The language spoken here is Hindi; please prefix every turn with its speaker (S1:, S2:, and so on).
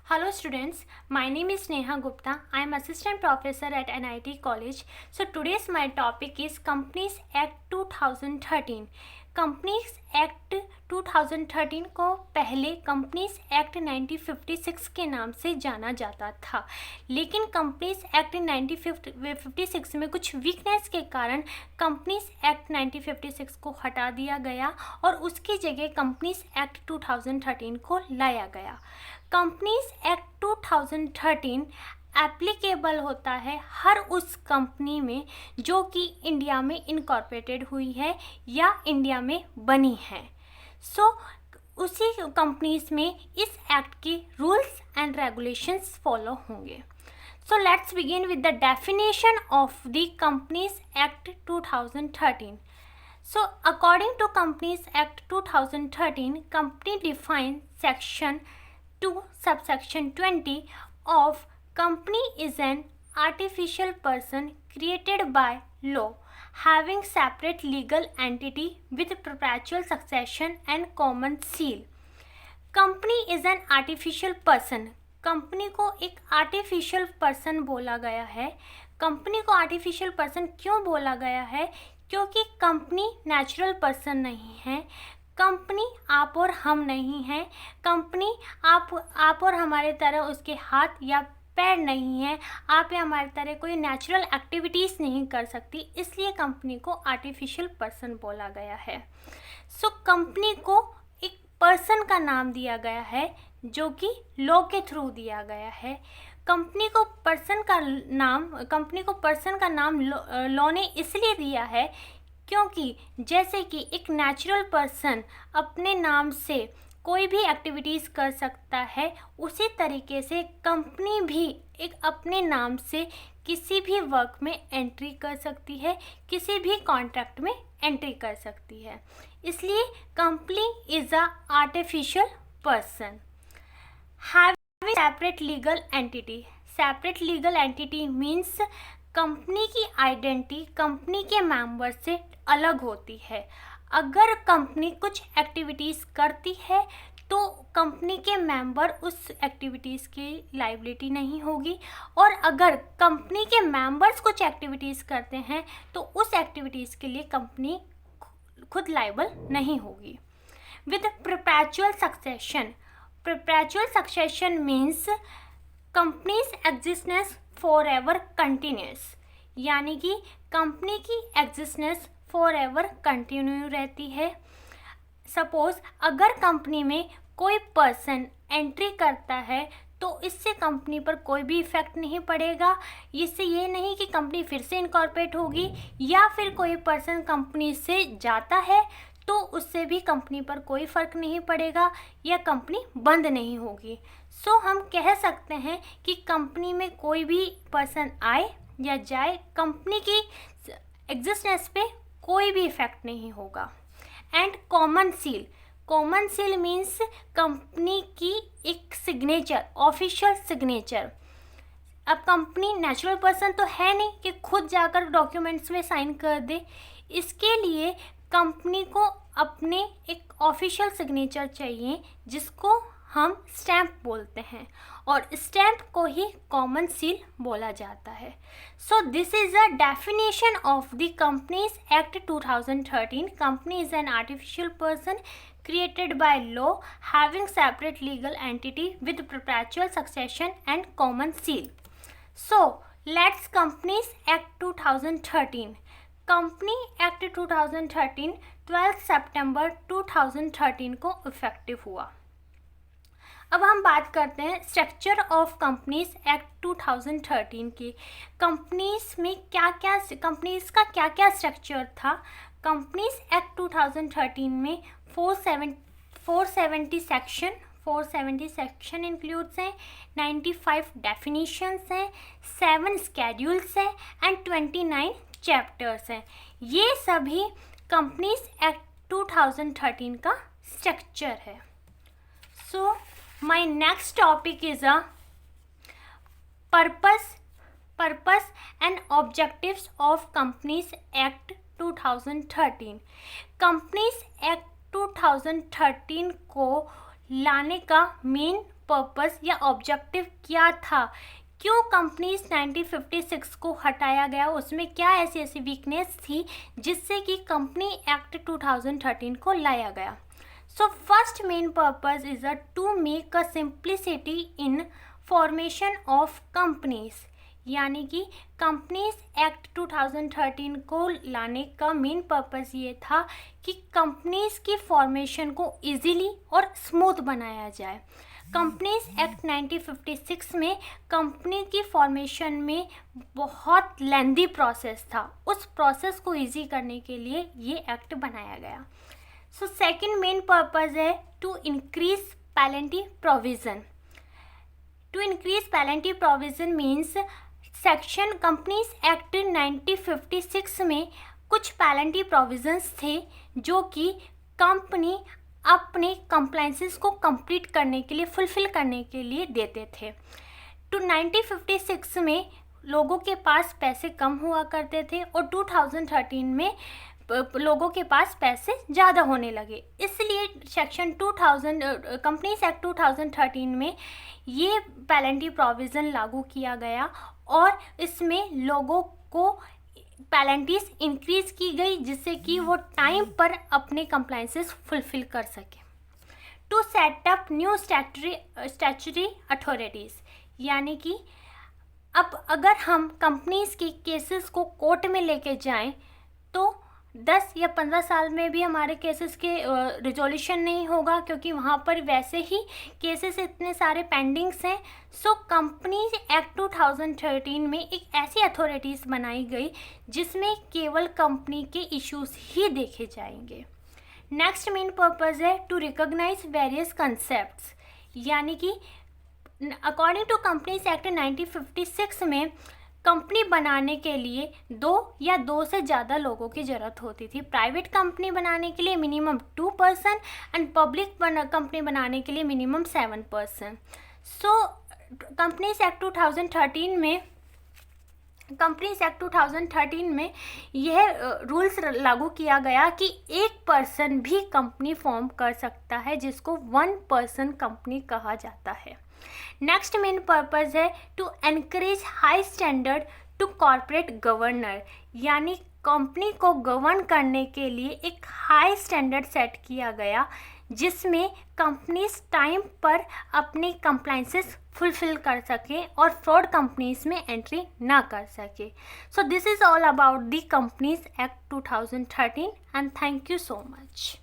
S1: Hello students, my name is Neha Gupta. I am assistant professor at NIT College. So today's my topic is Companies Act 2013. Companies Act 2013 को पहले कंपनीज एक्ट 1956 के नाम से जाना जाता था, लेकिन कंपनीज एक्ट 1956 में कुछ वीकनेस के कारण कंपनीज एक्ट 1956 को हटा दिया गया और उसकी जगह कंपनीज एक्ट 2013 को लाया गया। कंपनीज एक्ट 2013 एप्लीकेबल होता है हर उस कंपनी में जो कि इंडिया में इनकॉर्पोरेटेड हुई है या इंडिया में बनी है। उसी कंपनीज में इस एक्ट के रूल्स एंड रेगुलेशंस फॉलो होंगे। So let's begin with the definition of the Companies Act 2013. So according to Companies Act 2013, company defines section 2 subsection 20 of company is an artificial person created by law having separate legal entity with perpetual succession and common seal. Company is an artificial person. Company को एक आर्टिफिशियल पर्सन बोला गया है। कंपनी को आर्टिफिशियल पर्सन क्यों बोला गया है? क्योंकि कंपनी नेचुरल पर्सन नहीं है। कंपनी आप और हम नहीं हैं। कंपनी आप और हमारे तरह उसके हाथ या पैर नहीं है। आप या हमारे तरह कोई नेचुरल एक्टिविटीज़ नहीं कर सकती, इसलिए कंपनी को आर्टिफिशियल पर्सन बोला गया है। कंपनी को एक पर्सन का नाम दिया गया है जो कि लॉ के थ्रू दिया गया है। कंपनी को पर्सन का नाम लॉ ने इसलिए दिया है क्योंकि जैसे कि एक नेचुरल पर्सन अपने नाम से कोई भी एक्टिविटीज़ कर सकता है, उसी तरीके से कंपनी भी एक अपने नाम से किसी भी वर्क में एंट्री कर सकती है, किसी भी कॉन्ट्रैक्ट में एंट्री कर सकती है। इसलिए company is a artificial person having separate legal entity. Separate legal entity means company की आइडेंटिटी कंपनी के मेंबर से अलग होती है। अगर कंपनी कुछ एक्टिविटीज़ करती है तो कंपनी के मेंबर उस एक्टिविटीज़ की लायबिलिटी नहीं होगी, और अगर कंपनी के मेंबर्स कुछ एक्टिविटीज़ करते हैं तो उस एक्टिविटीज़ के लिए कंपनी खुद लायबल नहीं होगी। With perpetual succession. Perpetual succession means company's existence forever continuous, यानी कि कंपनी की एग्जिस्टेंस forever कंटिन्यू रहती है। सपोज अगर कंपनी में कोई पर्सन एंट्री करता है तो इससे कंपनी पर कोई भी इफ़ेक्ट नहीं पड़ेगा। इससे ये नहीं कि कंपनी फिर से इनकॉर्पोरेट होगी, या फिर कोई पर्सन कंपनी से जाता है तो उससे भी कंपनी पर कोई फ़र्क नहीं पड़ेगा या कंपनी बंद नहीं होगी। हम कह सकते हैं कि कंपनी में कोई भी पर्सन आए या जाए, कंपनी की एग्जिस्टेंस पे कोई भी इफ़ेक्ट नहीं होगा। And common seal. Common seal means company की एक सिग्नेचर, ऑफिशियल सिग्नेचर। अब कंपनी नेचुरल पर्सन तो है नहीं कि खुद जाकर डॉक्यूमेंट्स में साइन कर दे। इसके लिए कंपनी को अपने एक ऑफिशियल सिग्नेचर चाहिए जिसको हम स्टैम्प बोलते हैं, और स्टैम्प को ही कॉमन सील बोला जाता है। This is a definition of the companies act 2013. Company is an artificial person created by law having separate legal entity with perpetual succession and common seal. Let's Companies Act 2013. Company act 2013 12 सितंबर 2013 को इफेक्टिव हुआ। अब हम बात करते हैं स्ट्रक्चर ऑफ कंपनीज एक्ट 2013 की। कंपनीज में कंपनीज का क्या क्या स्ट्रक्चर था? कंपनीज एक्ट 2013 में 470 सेक्शन इंक्लूड्स हैं, 95 डेफिनीशंस हैं, 7 स्केड्यूल्स हैं एंड 29 चैप्टर्स हैं। ये सभी कंपनीज एक्ट 2013 का स्ट्रक्चर है। My next topic is a purpose and objectives of companies act 2013. Companies act 2013 को लाने का मेन पर्पस या ऑब्जेक्टिव क्या था, क्यों कंपनीज 1956 को हटाया गया, उसमें क्या ऐसी ऐसी वीकनेस थी जिससे कि कंपनी एक्ट 2013 को लाया गया। So first main purpose is to make a simplicity in formation of companies, यानी कि कंपनीज एक्ट 2013 को लाने का मेन पर्पस ये था कि कंपनीज की फॉर्मेशन को इजीली और स्मूथ बनाया जाए। कंपनीज एक्ट 1956 में कंपनी की फॉर्मेशन में बहुत लेंदी प्रोसेस था, उस प्रोसेस को इजी करने के लिए ये एक्ट बनाया गया। सो सेकंड मेन पर्पस है to increase penalty provision. To increase penalty provision means section companies act 1956 में कुछ पेनल्टी प्रोविजंस थे जो कि कंपनी अपने कंप्लायंसेस को कंप्लीट करने के लिए, फुलफिल करने के लिए देते थे। टू 1956 में लोगों के पास पैसे कम हुआ करते थे और 2013 में लोगों के पास पैसे ज़्यादा होने लगे, इसलिए सेक्शन 2000 कंपनीज एक्ट 2013 में ये पेनल्टी प्रोविज़न लागू किया गया और इसमें लोगों को पेनल्टीज इंक्रीज की गई जिससे कि वो टाइम पर अपने कंप्लायंसेस फुलफिल कर सके। To set up new statutory authorities, यानी कि अब अगर हम कंपनीज के केसेस को कोर्ट में लेके जाएं तो 10 या 15 साल में भी हमारे केसेस के रिजोल्यूशन नहीं होगा, क्योंकि वहाँ पर वैसे ही केसेस इतने सारे पेंडिंग्स हैं। सो कंपनीज एक्ट 2013 में एक ऐसी अथॉरिटीज़ बनाई गई जिसमें केवल कंपनी के इश्यूज ही देखे जाएंगे। नेक्स्ट मेन पर्पस है टू रिकॉग्नाइज वेरियस कंसेप्ट्स, यानी कि अकॉर्डिंग टू कंपनीज एक्ट 1956 में कंपनी बनाने के लिए 2 या 2 से ज़्यादा लोगों की ज़रूरत होती थी। प्राइवेट कंपनी बनाने के लिए minimum 2 person and public company बनाने के लिए मिनिमम 7 पर्सन। सो कंपनीज एक्ट 2013 में यह रूल्स लागू किया गया कि 1 पर्सन भी कंपनी फॉर्म कर सकता है, जिसको 1 पर्सन कंपनी कहा जाता है। नेक्स्ट मेन पर्पस है to encourage high standard to corporate governor, यानी कंपनी को गवर्न करने के लिए एक हाई स्टैंडर्ड सेट किया गया जिसमें कंपनीज टाइम पर अपने कंप्लायंसेस फुलफिल कर सकें और फ्रॉड कंपनीज में एंट्री ना कर सके। So this is all about the companies act 2013 and thank you so much.